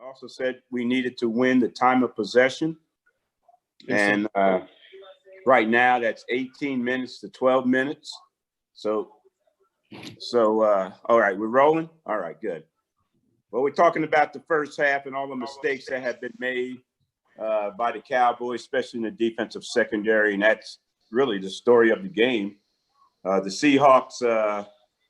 also said we needed to win the time of possession. And right now that's 18 minutes to 12 minutes. So all right, we're rolling. All right, good. Well, we're talking about the first half and all the mistakes that have been made by the Cowboys, especially in the defensive secondary. And that's really the story of the game. The Seahawks are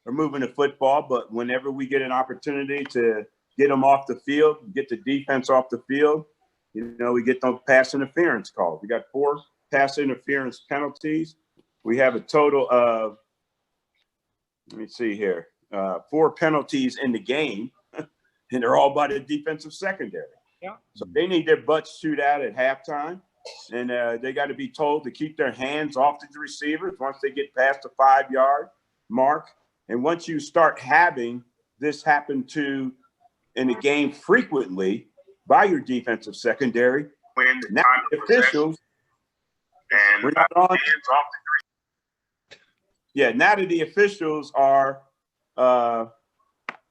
moving the football, but whenever we get an opportunity to get them off the field, get the defense off the field, we get those pass interference calls. We got 4 pass interference penalties. We have a total of, let me see here, 4 penalties in the game, and they're all by the defensive secondary. Yeah. So they need their butts chewed out at halftime, and they got to be told to keep their hands off the receivers once they get past the 5-yard mark. And once you start having this happen in the game frequently by your defensive secondary, when now the officials and we're not on. hands off the Yeah, now that the officials are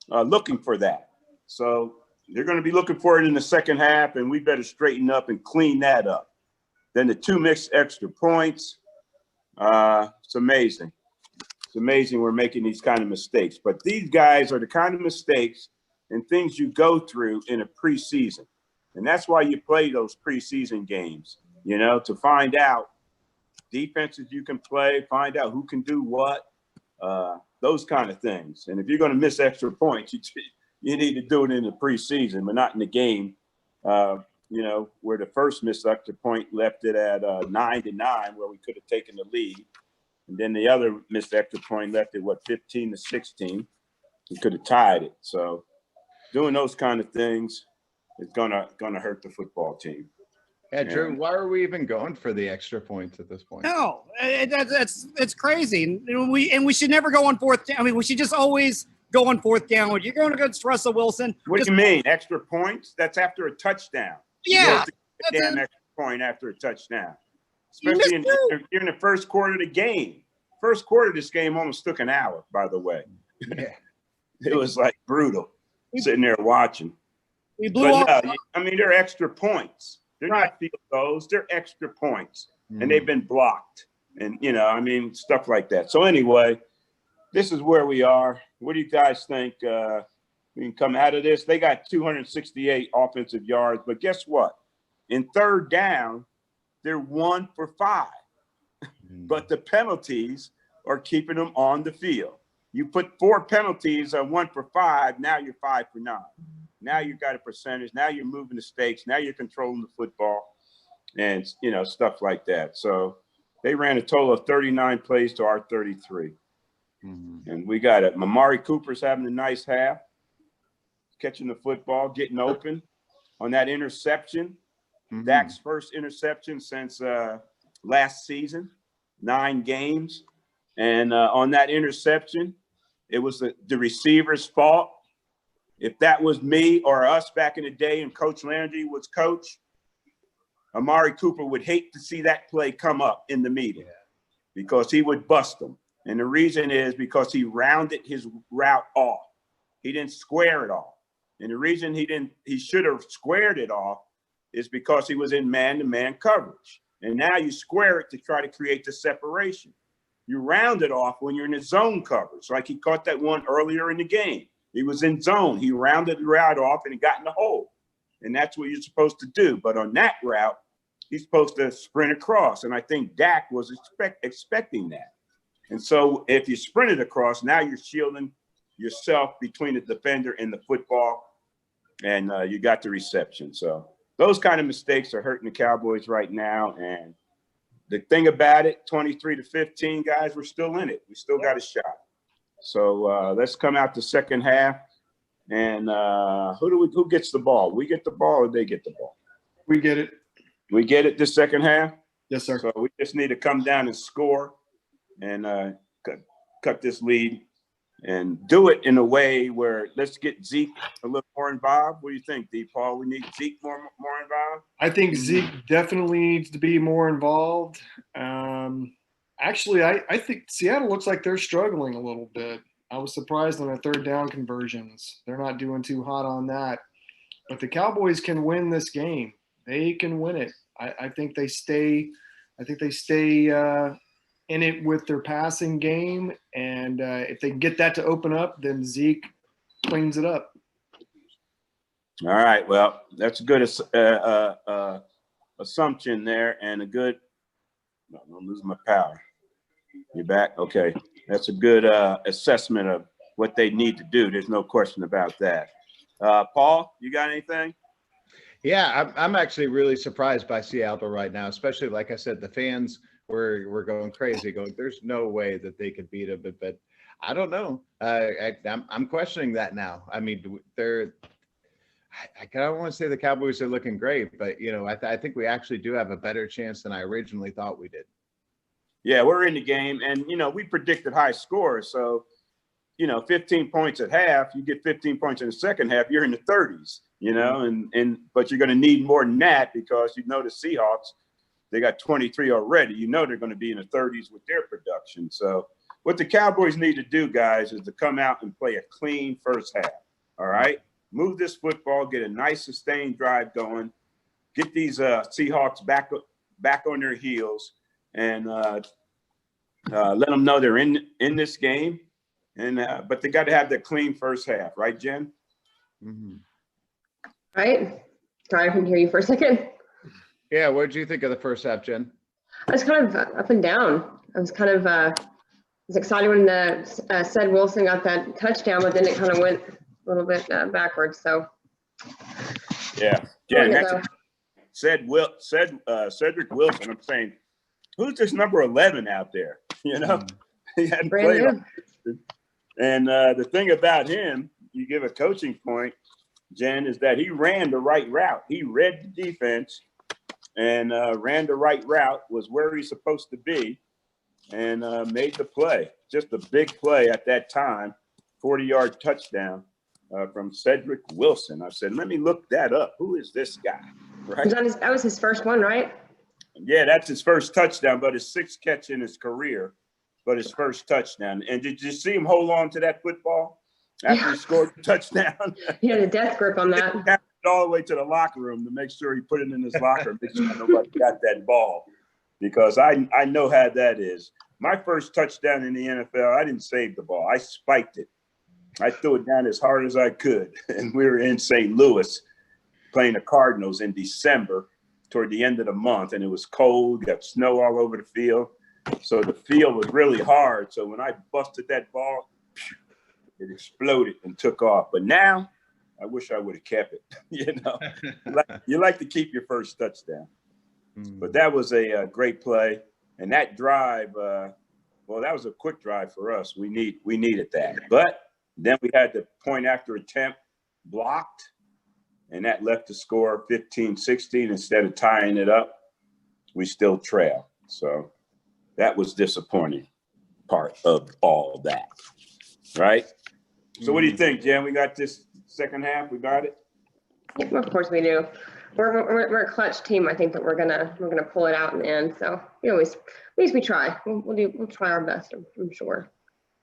looking for that. So they're going to be looking for it in the second half, and we better straighten up and clean that up. Then the 2 mixed extra points. It's amazing. It's amazing we're making these kind of mistakes. But these guys are the kind of mistakes and things you go through in a preseason. And that's why you play those preseason games, to find out defenses you can play, find out who can do what, those kind of things. And if you're going to miss extra points, you need to do it in the preseason, but not in the game, where the first missed extra point left it at 9-9, where we could have taken the lead. And then the other missed extra point left it, 15-16. We could have tied it. So doing those kind of things is gonna hurt the football team. Yeah, Drew, why are we even going for the extra points at this point? No, it's crazy. And we should never go on 4th down. I mean, we should just always go on 4th down. When you're going against Russell Wilson. What do you mean? Extra points? That's after a touchdown. Yeah. You get an extra point after a touchdown. Especially in the first quarter of the game. First quarter of this game almost took an hour, by the way. Yeah. It was like brutal sitting there watching. We blew off. No, they're extra points. They're not field goals. They're extra points. And they've been blocked. And, stuff like that. So anyway, this is where we are. What do you guys think we can come out of this? They got 268 offensive yards. But guess what? In third down, they're 1 for 5. But the penalties are keeping them on the field. You put 4 penalties on 1 for 5, now you're 5 for 9. Now you've got a percentage. Now you're moving the stakes. Now you're controlling the football and, stuff like that. So they ran a total of 39 plays to our 33. And we got it. Amari Cooper's having a nice half, catching the football, getting open on that interception. Dak's first interception since last season, 9 games. And on that interception, it was the receiver's fault. If that was me or us back in the day and Coach Landry was coach, Amari Cooper would hate to see that play come up in the meeting because he would bust them. And the reason is because he rounded his route off. He didn't square it off. And the reason he should have squared it off is because he was in man-to-man coverage. And now you square it to try to create the separation. You round it off when you're in a zone coverage, like he caught that one earlier in the game. He was in zone. He rounded the route off and he got in the hole. And that's what you're supposed to do. But on that route, he's supposed to sprint across. And I think Dak was expecting that. And so if you sprinted across, now you're shielding yourself between the defender and the football. And you got the reception. So those kind of mistakes are hurting the Cowboys right now. And the thing about it, 23-15, guys, we're still in it. We still got a shot. So let's come out the second half. And who gets the ball? We get the ball or they get the ball? We get it. We get it this second half? Yes, sir. So we just need to come down and score and cut this lead and do it in a way where let's get Zeke a little more involved. What do you think, D. Paul? We need Zeke more involved? I think Zeke definitely needs to be more involved. Actually, I think Seattle looks like they're struggling a little bit. I was surprised on their third down conversions. They're not doing too hot on that. But the Cowboys can win this game. They can win it. I think they stay. I think they stay in it with their passing game, and if they get that to open up, then Zeke cleans it up. All right. Well, that's a good assumption there, and a good. No, I'm losing my power. You back? Okay. That's a good assessment of what they need to do. There's no question about that. Paul, you got anything? Yeah, I'm actually really surprised by Seattle right now, especially like I said, the fans were going crazy, going, "There's no way that they could beat them," but I don't know. I'm questioning that now. I mean, I kind of want to say the Cowboys are looking great, but I think we actually do have a better chance than I originally thought we did. Yeah, we're in the game, and we predicted high scores, so 15 points at half, you get 15 points in the second half, you're in the 30s, but you're going to need more than that because the Seahawks, they got 23 already. They're going to be in the 30s with their production. So what the Cowboys need to do, guys, is to come out and play a clean first half. All right, move this football, get a nice sustained drive going, get these Seahawks back on their heels, and let them know they're in this game. And but they got to have the clean first half, right, Jen? Mm-hmm. Right. Sorry, I couldn't hear you for a second. Yeah, what did you think of the first half, Jen? I was kind of up and down. I was kind of was excited when the Ced Wilson got that touchdown, but then it kind of went a little bit backwards. So yeah, Jen, that's Cedric Wilson. I'm saying, who's this number 11 out there? He hadn't played. And the thing about him, you give a coaching point, Jen, is that he ran the right route. He read the defense and ran the right route, was where he's supposed to be, and made the play. Just a big play at that time, 40-yard touchdown from Cedric Wilson. I said, let me look that up. Who is this guy? Right? That was his first one, right? Yeah, that's his first touchdown, but his sixth catch in his career. But his first touchdown. And did you see him hold on to that football after he scored the touchdown? He had a death grip on that. He carried it all the way to the locker room to make sure he put it in his locker, make sure nobody got that ball. Because I know how that is. My first touchdown in the NFL, I didn't save the ball. I spiked it. I threw it down as hard as I could. And we were in St. Louis playing the Cardinals in December toward the end of the month. And it was cold, got snow all over the field. So the field was really hard. So when I busted that ball, it exploded and took off. But now, I wish I would have kept it. You like to keep your first touchdown. But that was a great play. And that drive, that was a quick drive for us. We needed that. But then we had the point after attempt blocked, and that left the score 15-16. Instead of tying it up, we still trail. So that was disappointing part of all that, right? So what do you think, Jen? We got this second half. We got it. Yeah, of course we do. We're a clutch team. I think that we're gonna pull it out in the end. So at least we try. We'll try our best. I'm sure.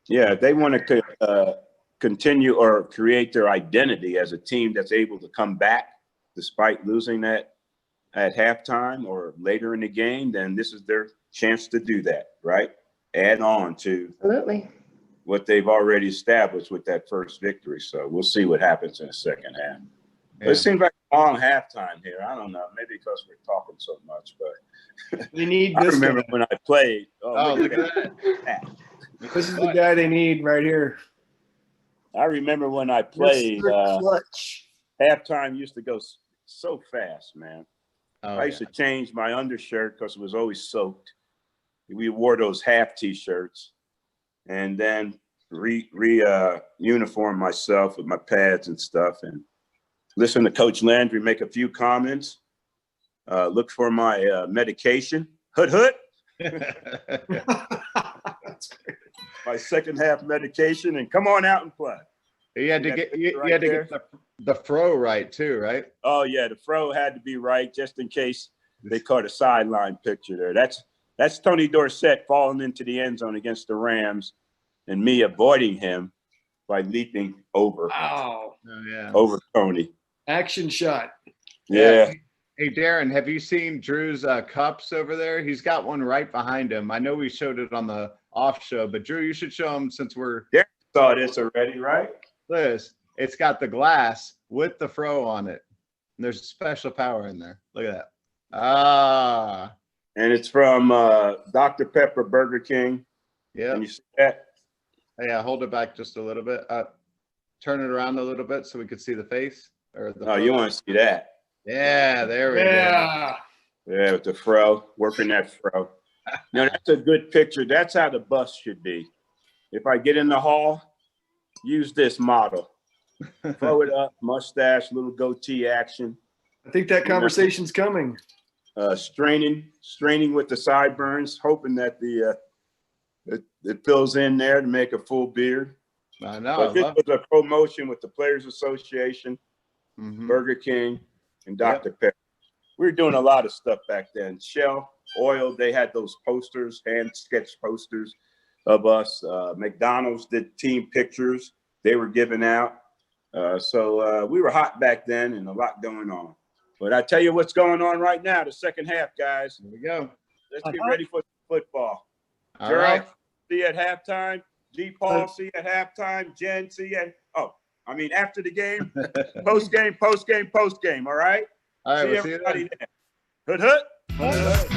Yeah, they want to continue or create their identity as a team that's able to come back despite losing that at halftime or later in the game. Then this is their chance to do that, right? Add on to Absolutely what they've already established with that first victory. So we'll see what happens in the second half. Yeah. It seems like a long halftime here. I don't know, maybe because we're talking so much, but you need I this remember guy. when I played. Look at that. This is the guy they need right here. I remember when I played, clutch. halftime used to go so fast, man. I used to change my undershirt because it was always soaked. We wore those half T-shirts, and then uniform myself with my pads and stuff, and listen to Coach Landry make a few comments. Look for my medication. Hood. My second half medication, and come on out and play. You had to get the fro right too, right? Oh yeah, the fro had to be right just in case they caught a sideline picture there. That's Tony Dorsett falling into the end zone against the Rams, and me avoiding him by leaping over Oh over Tony. Action shot. Yeah. Hey, Darren, have you seen Drew's cups over there? He's got one right behind him. I know we showed it on the off show, but Drew, you should show him since we're Saw this already, right? this. It's got the glass with the fro on it. And there's special power in there. Look at that. Ah, And it's from Dr. Pepper Burger King. yeah. And you see that? Yeah, hold it back just a little bit. Turn it around a little bit so we could see the face. Or the Oh, you want to see that? Yeah, there we go. Yeah. Yeah, with the fro, working that fro. No, that's a good picture. That's how the bus should be. If I get in the hall, use this model. Throw it up, mustache, little goatee action. I think that conversation's coming. Straining with the sideburns, hoping that it fills in there to make a full beard. I know. But this was a promotion with the Players Association, Burger King, and Dr. Pepper. We were doing a lot of stuff back then. Shell, Oil, they had those posters, hand sketch posters of us. McDonald's did team pictures they were giving out. So we were hot back then and a lot going on. But I tell you what's going on right now, the second half, guys. Here we go. Let's get ready for football. All Gerald, right. see you at halftime. G. Paul, see you at halftime. Jen, see you at, after the game. Post game. All right? All right. See We'll see you everybody then. there. Hood. All right.